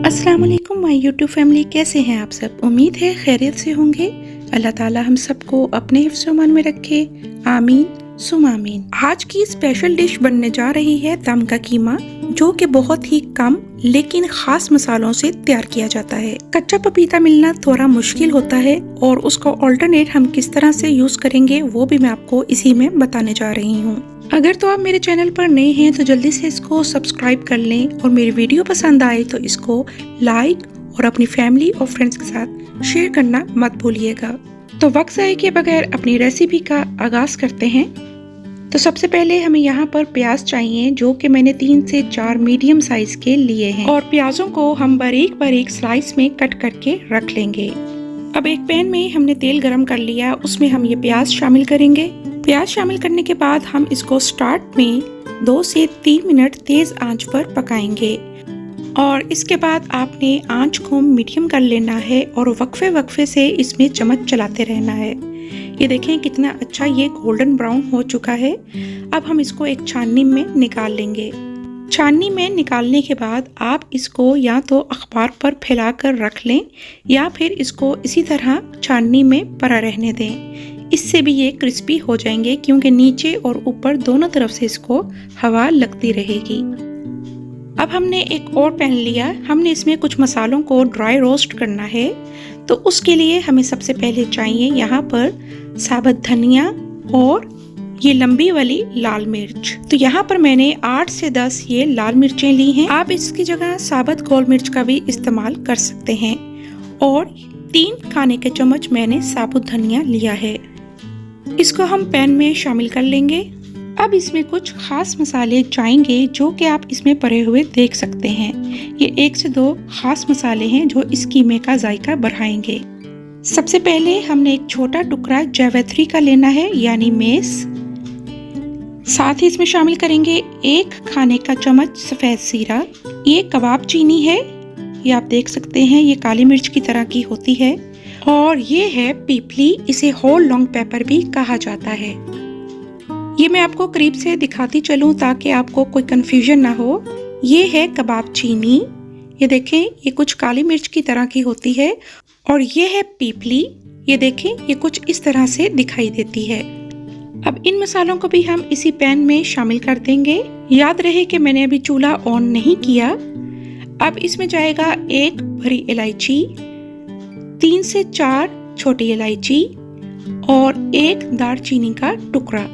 अस्सलाम वालेकुम my YouTube family, कैसे हैं आप सब। उम्मीद है खैरियत से होंगे। अल्लाह ताला हम सबको अपने हिफ्ज़ व अमान में रखे, आमीन सुम आमीन। आज की स्पेशल डिश बनने जा रही है दम का कीमा, जो कि बहुत ही कम लेकिन खास मसालों से तैयार किया जाता है। कच्चा पपीता मिलना थोड़ा मुश्किल होता है और उसका ऑल्टरनेट हम किस तरह से यूज करेंगे वो भी मैं आपको इसी में बताने जा रही हूँ। अगर तो आप मेरे चैनल पर नए हैं तो जल्दी से इसको सब्सक्राइब कर लें और मेरी वीडियो पसंद आए तो इसको लाइक और अपनी फैमिली और फ्रेंड्स के साथ शेयर करना मत भूलिएगा। तो वक्त ज़ाया किए बगैर अपनी रेसिपी का आगाज करते हैं। तो सबसे पहले हमें यहाँ पर प्याज चाहिए, जो कि मैंने 3 से 4 मीडियम साइज के लिए हैं और प्याजों को हम बारीक बारीक स्लाइस में कट करके रख लेंगे। अब एक पैन में हमने तेल गरम कर लिया, उसमें हम ये प्याज शामिल करेंगे। प्याज शामिल करने के बाद हम इसको स्टार्ट में 2 से 3 मिनट तेज आंच पर पकाएंगे और इसके बाद आपने आंच को मीडियम कर लेना है और वक्फे वक्फे से इसमें चम्मच चलाते रहना है। ये देखें कितना अच्छा ये गोल्डन ब्राउन हो चुका है। अब हम इसको एक छाननी में निकाल लेंगे। छाननी में निकालने के बाद आप इसको या तो अखबार पर फैला कर रख लें या फिर इसको इसी तरह छाननी में पड़ा रहने दें। इससे भी ये क्रिस्पी हो जाएंगे क्योंकि नीचे और ऊपर दोनों तरफ से इसको हवा लगती रहेगी। अब हमने एक और पैन लिया, हमने इसमें कुछ मसालों को ड्राई रोस्ट करना है। तो उसके लिए हमें सबसे पहले चाहिए यहाँ पर साबुत धनिया और ये लंबी वाली लाल मिर्च। तो यहाँ पर मैंने 8 से 10 ये लाल मिर्चें ली हैं। आप इसकी जगह साबुत गोल मिर्च का भी इस्तेमाल कर सकते हैं। और 3 खाने के चम्मच मैंने साबुत धनिया लिया है। इसको हम पैन में शामिल कर लेंगे। अब इसमें कुछ खास मसाले जाएंगे जो कि आप इसमें पड़े हुए देख सकते हैं। ये 1 से 2 खास मसाले हैं जो इस कीमे का जायका बढ़ाएंगे। सबसे पहले हमने एक छोटा टुकड़ा जावित्री का लेना है यानी मेस। साथ ही इसमें शामिल करेंगे 1 खाने का चम्मच सफेद जीरा। ये कबाब चीनी है, ये आप देख सकते हैं, ये काली मिर्च की तरह की होती है। और ये है पीपली, इसे होल लॉन्ग पेपर भी कहा जाता है। ये मैं आपको करीब से दिखाती चलूं ताकि आपको कोई कंफ्यूजन ना हो। ये है कबाब चीनी, ये देखें ये कुछ काली मिर्च की तरह की होती है। और ये है पीपली, ये देखें ये कुछ इस तरह से दिखाई देती है। अब इन मसालों को भी हम इसी पैन में शामिल कर देंगे। याद रहे कि मैंने अभी चूल्हा ऑन नहीं किया। अब इसमें जाएगा 1 बड़ी इलायची, 3 से 4 छोटी इलायची और 1 दालचीनी का टुकड़ा।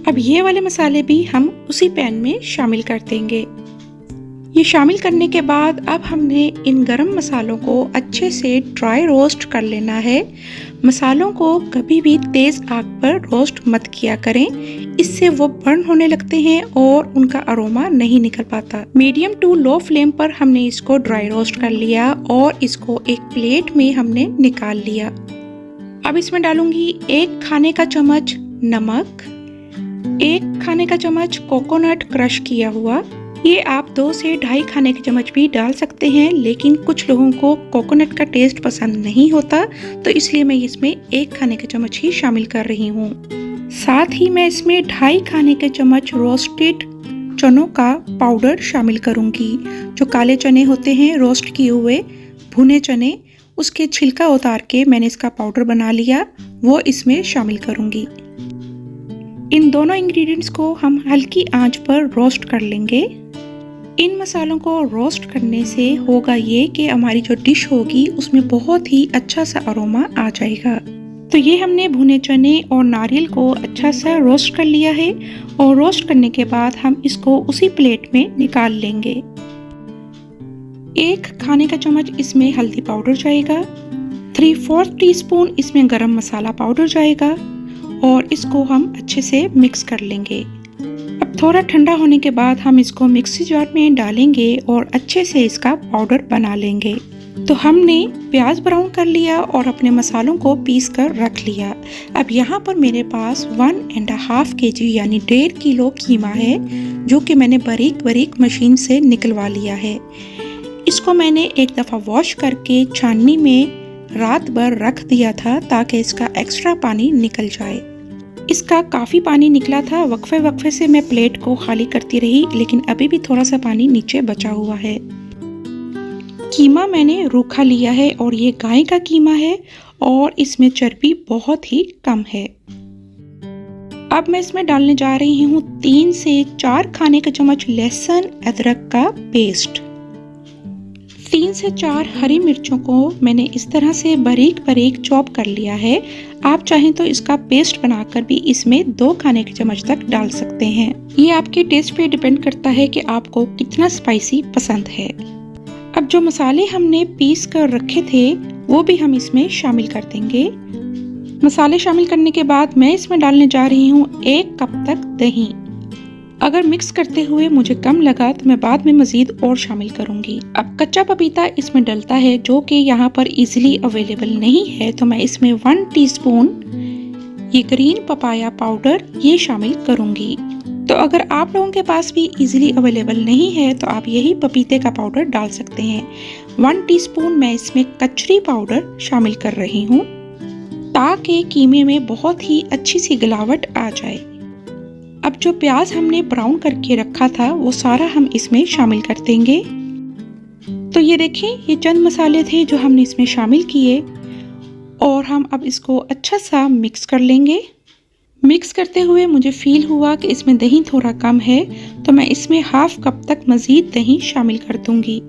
अब ये वाले मसाले भी हम उसी पैन में शामिल कर देंगे। ये शामिल करने के बाद अब हमने इन गरम मसालों को अच्छे से ड्राई रोस्ट कर लेना है। मसालों को कभी भी तेज आग पर रोस्ट मत किया करें, इससे वो बर्न होने लगते हैं और उनका अरोमा नहीं निकल पाता। मीडियम टू लो फ्लेम पर हमने इसको ड्राई रोस्ट कर लिया और इसको एक प्लेट में हमने निकाल लिया। अब इसमें डालूंगी 1 खाने का चम्मच नमक, 1 खाने का चम्मच कोकोनट क्रश किया हुआ। ये आप 2 से 2.5 खाने के चम्मच भी डाल सकते हैं, लेकिन कुछ लोगों को कोकोनट का टेस्ट पसंद नहीं होता तो इसलिए मैं इसमें 1 खाने के चम्मच ही शामिल कर रही हूँ। साथ ही मैं इसमें 2.5 खाने के चम्मच रोस्टेड चनों का पाउडर शामिल करूँगी। जो काले चने होते हैं रोस्ट किए हुए भुने चने, उसके छिलका उतार के मैंने इसका पाउडर बना लिया, वो इसमें शामिल करूँगी। इन दोनों इंग्रेडिएंट्स को हम हल्की आंच पर रोस्ट कर लेंगे। इन मसालों को रोस्ट करने से होगा ये कि हमारी जो डिश होगी उसमें बहुत ही अच्छा सा अरोमा आ जाएगा। तो ये हमने भुने चने और नारियल को अच्छा सा रोस्ट कर लिया है और रोस्ट करने के बाद हम इसको उसी प्लेट में निकाल लेंगे। 1 खाने का चम्मच इसमें हल्दी पाउडर जाएगा, 3/4 टीस्पून इसमें गरम मसाला पाउडर जाएगा और इसको हम अच्छे से मिक्स कर लेंगे। अब थोड़ा ठंडा होने के बाद हम इसको मिक्सी जार में डालेंगे और अच्छे से इसका पाउडर बना लेंगे। तो हमने प्याज ब्राउन कर लिया और अपने मसालों को पीस कर रख लिया। अब यहाँ पर मेरे पास 1.5 kg यानी 1.5 किलो कीमा है, जो कि मैंने बारीक बारीक मशीन से निकलवा लिया है। इसको मैंने एक दफ़ा वॉश करके छाननी में रात भर रख दिया था ताकि इसका एक्स्ट्रा पानी निकल जाए। इसका काफ़ी पानी निकला था, वक्फे वक्फे से मैं प्लेट को खाली करती रही, लेकिन अभी भी थोड़ा सा पानी नीचे बचा हुआ है। कीमा मैंने रूखा लिया है और ये गाय का कीमा है और इसमें चर्बी बहुत ही कम है। अब मैं इसमें डालने जा रही हूँ 3 से 4 खाने का चम्मच लहसुन अदरक का पेस्ट। 3 से 4 हरी मिर्चों को मैंने इस तरह से बारीक बारीक चॉप कर लिया है। आप चाहें तो इसका पेस्ट बनाकर भी इसमें 2 खाने के चम्मच तक डाल सकते हैं। ये आपके टेस्ट पे डिपेंड करता है कि आपको कितना स्पाइसी पसंद है। अब जो मसाले हमने पीस कर रखे थे वो भी हम इसमें शामिल कर देंगे। मसाले शामिल करने के बाद मैं इसमें डालने जा रही हूँ 1 कप तक दही। अगर मिक्स करते हुए मुझे कम लगा तो मैं बाद में मजीद और शामिल करूंगी। अब कच्चा पपीता इसमें डलता है जो कि यहाँ पर इजीली अवेलेबल नहीं है, तो मैं इसमें 1 टीस्पून ये ग्रीन पपाया पाउडर ये शामिल करूंगी। तो अगर आप लोगों के पास भी इजीली अवेलेबल नहीं है तो आप यही पपीते का पाउडर डाल सकते हैं। 1 टीस्पून मैं इसमें कचरी पाउडर शामिल कर रही हूँ ताकि कीमे में बहुत ही अच्छी सी गलावट आ जाए। अब जो प्याज हमने ब्राउन करके रखा था वो सारा हम इसमें शामिल कर देंगे। तो ये देखें, ये चंद मसाले थे जो हमने इसमें शामिल किए और हम अब इसको अच्छा सा मिक्स कर लेंगे। मिक्स करते हुए मुझे फील हुआ कि इसमें दही थोड़ा कम है, तो मैं इसमें ½ कप तक मजीद दही शामिल कर दूंगी।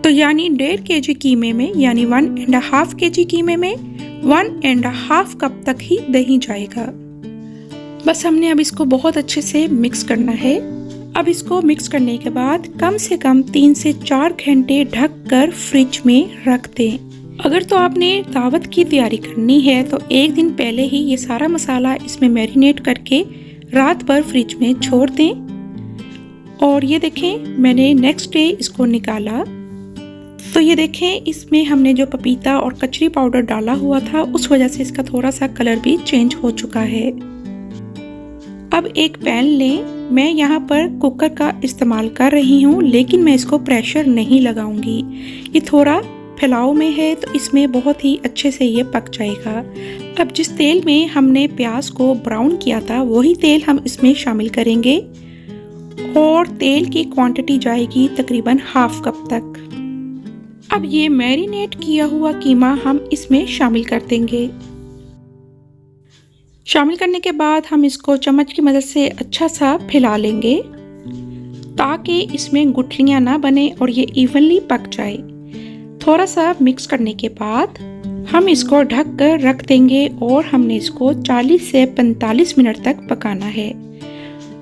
तो यानी 1.5 kg कीमे में, यानी 1½ kg कीमे में 1½ कप तक ही दही जाएगा। बस हमने अब इसको बहुत अच्छे से मिक्स करना है। अब इसको मिक्स करने के बाद कम से कम 3 से 4 घंटे ढक कर फ्रिज में रख दें। अगर तो आपने दावत की तैयारी करनी है तो एक दिन पहले ही ये सारा मसाला इसमें मैरिनेट करके रात भर फ्रिज में छोड़ दें। और ये देखें, मैंने नेक्स्ट डे इसको निकाला तो ये देखें, इसमें हमने जो पपीता और कचरी पाउडर डाला हुआ था उस वजह से इसका थोड़ा सा कलर भी चेंज हो चुका है। अब एक पैन लें। मैं यहाँ पर कुकर का इस्तेमाल कर रही हूँ, लेकिन मैं इसको प्रेशर नहीं लगाऊंगी। ये थोड़ा फैलाव में है तो इसमें बहुत ही अच्छे से ये पक जाएगा। अब जिस तेल में हमने प्याज को ब्राउन किया था वही तेल हम इसमें शामिल करेंगे और तेल की क्वांटिटी जाएगी तकरीबन ½ कप तक। अब ये मैरिनेट किया हुआ कीमा हम इसमें शामिल कर देंगे। शामिल करने के बाद हम इसको चम्मच की मदद से अच्छा सा फैला लेंगे ताकि इसमें गुठलियां ना बने और ये इवनली पक जाए। थोड़ा सा मिक्स करने के बाद हम इसको ढक कर रख देंगे और हमने इसको 40 से 45 मिनट तक पकाना है।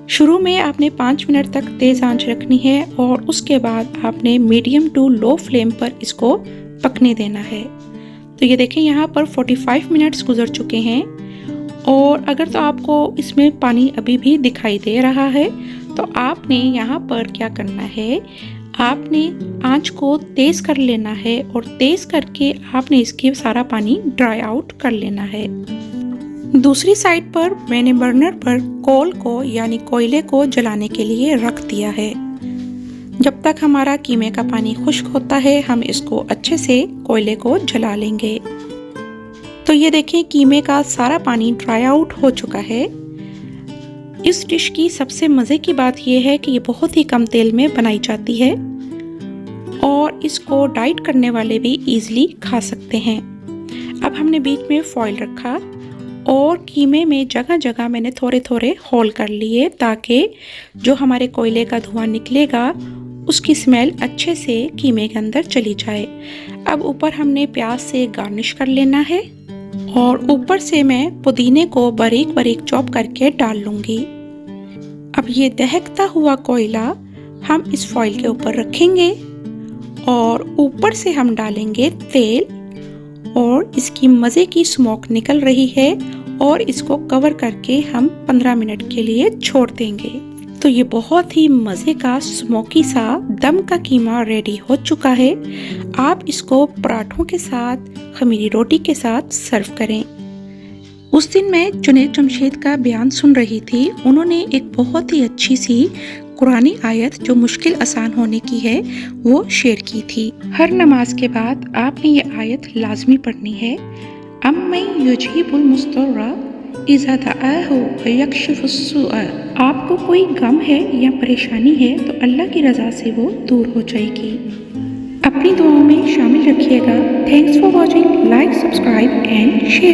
शुरू में आपने 5 मिनट तक तेज आंच रखनी है और उसके बाद आपने मीडियम टू लो फ्लेम पर इसको पकने देना है। तो ये देखें, यहाँ पर 45 मिनट्स गुजर चुके हैं और अगर तो आपको इसमें पानी अभी भी दिखाई दे रहा है तो आपने यहाँ पर क्या करना है, आपने आंच को तेज कर लेना है और तेज करके आपने इसके सारा पानी ड्राई आउट कर लेना है। दूसरी साइड पर मैंने बर्नर पर कोल को यानी कोयले को जलाने के लिए रख दिया है। जब तक हमारा कीमे का पानी खुश्क होता है हम इसको अच्छे से कोयले को जला लेंगे। तो ये देखें, कीमे का सारा पानी ड्राई आउट हो चुका है। इस डिश की सबसे मज़े की बात यह है कि ये बहुत ही कम तेल में बनाई जाती है और इसको डाइट करने वाले भी इजीली खा सकते हैं। अब हमने बीच में फॉइल रखा और कीमे में जगह जगह मैंने थोड़े थोड़े होल कर लिए ताकि जो हमारे कोयले का धुआं निकलेगा उसकी स्मेल अच्छे से कीमे के अंदर चली जाए। अब ऊपर हमने प्याज से गार्निश कर लेना है और ऊपर से मैं पुदीने को बारीक बारीक चॉप करके डाल लूंगी। अब ये दहकता हुआ कोयला हम इस फॉइल के ऊपर रखेंगे और ऊपर से हम डालेंगे तेल और इसकी मज़े की स्मोक निकल रही है और इसको कवर करके हम 15 मिनट के लिए छोड़ देंगे। तो ये बहुत ही मज़े का स्मोकी सा दम का कीमा रेडी हो चुका है। आप इसको पराठों के साथ, खमीरी रोटी के साथ सर्व करें। उस दिन मैं जुनैद जमशेद का बयान सुन रही थी। उन्होंने एक बहुत ही अच्छी सी कुरानी आयत जो मुश्किल आसान होने की है वो शेयर की थी। हर नमाज के बाद आपने ये आयत लाजमी पढ़नी है। अम्मन युजीबुल मुस्तर्रा इज़ा दआहु व यक्शिफुस सूअ। आपको कोई गम है या परेशानी है तो अल्लाह की रज़ा से वो दूर हो जाएगी। अपनी दुआओं में शामिल रखिएगा। Thanks for watching, like, subscribe and share.